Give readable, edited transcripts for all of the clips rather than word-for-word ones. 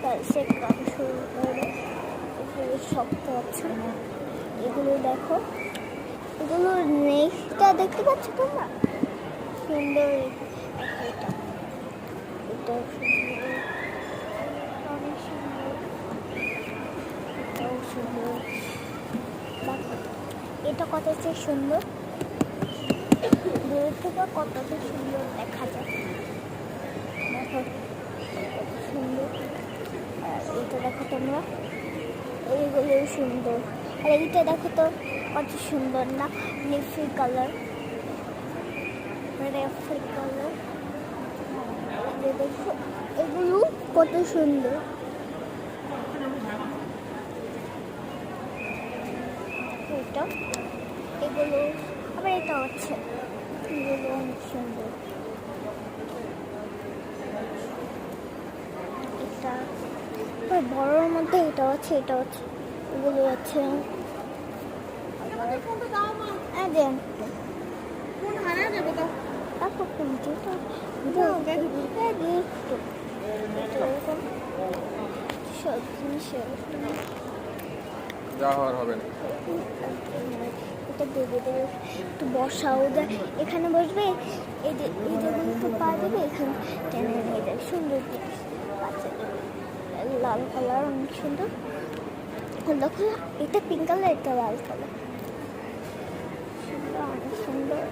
টাইসের কাজ শুরু করে এগুলো শক্ত আছে না। এগুলো দেখো, এগুলোর নেকটা দেখতে পাচ্ছ তোমরা? সুন্দর। এটা এটা সুন্দর, অনেক সুন্দর, এটাও সুন্দর। দেখো এটা কতটা সুন্দর, দূর থেকে কতটা সুন্দর দেখা যায়। দেখো কত সুন্দর। আর এটা দেখো তোমরা, এইগুলো সুন্দর। আর এইটা দেখো তো কত সুন্দর না, লিফি কালার, রেফি কালার। দেখো এগুলো কত সুন্দর। এটা এগুলো আবার এটা হচ্ছে, এগুলো অনেক সুন্দর। এটা বড়োর মধ্যে এটা হচ্ছে, এটা হচ্ছে, এগুলো আছে। সব জিনিসের হবে না। এটা দেবে দেবে একটু বসাও দেয়, এখানে বসবে, এই যে তো পা দেবে, এখানে টেনে নিয়ে দেয়। সুন্দর জিনিস, বাচ্চাদের লাল কালার অনেক সুন্দর। দেখো এটা পিঙ্ক কালার, এটা লাল কালার, সুন্দর, অনেক সুন্দর।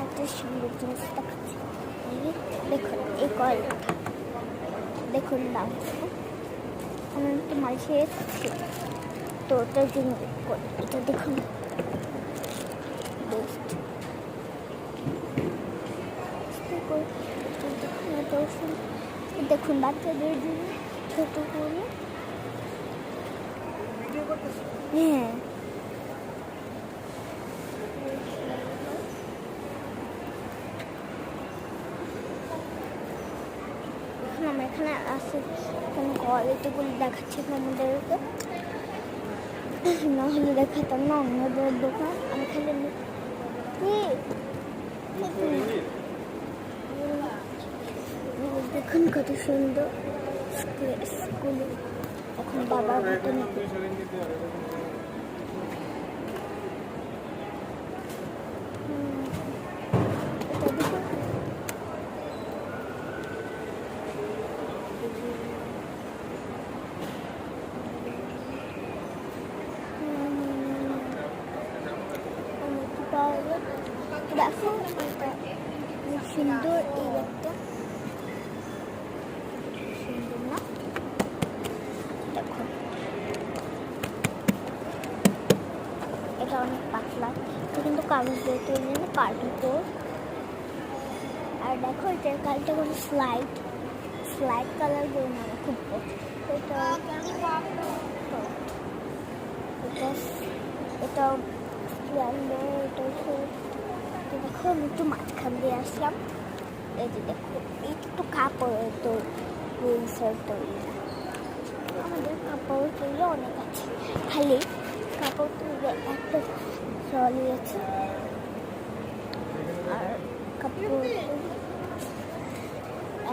একটা সুন্দর জিনিস দেখাচ্ছি, দেখুন এই কয়টা, দেখুন দাম আমি একটু মাঝে এসেছি তো ওটার জন্য এটা দেখুন, দেখুন বাচ্চাদের জন্য ছোট করে। হ্যাঁ আমরা এখানে আসি, এখানে কোয়ালিটিগুলো দেখাচ্ছি আমাদেরকে, না হলে দেখাতাম না অন্যদের দোকান। আমি খালি দেখুন কত সুন্দর স্কুলে এখন বাবার মতন। দেখো সুন্দর, এই একটা সুন্দর না, দেখো এটা অনেক পাতলা, এটা কিন্তু কাগজ দিয়ে তৈরি না, কার্টুন। আর দেখো এটার কালারটা কোনো স্লাইড কালার দিয়ে না, খুব এটা এটা দেখো আমি একটু মাঝখান দিয়ে আসলাম। এই যে দেখো একটু কাপড় তৈরি, আমাদের কাপড় তৈরি অনেক আছে, খালি কাপড় তৈরি একটা ট্রলি আছে। আর কাপড়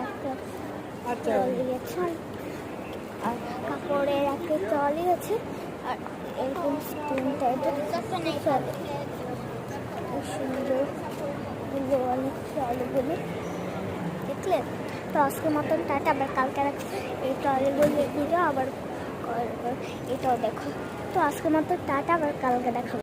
একটা ট্রলি আছে, আর কাপড়ের একটা ট্রলি আছে, আর এরকম স্ক্রিন টাইপের সুন্দর অনেক ট্রলিগুলি দেখলেন। তো আজকের মতন টাটা, আবার কালকে এই ট্রলিগুলি ভিডিও আবার এটাও দেখো। তো আজকের মতো টাটা, আবার কালকে দেখাবো।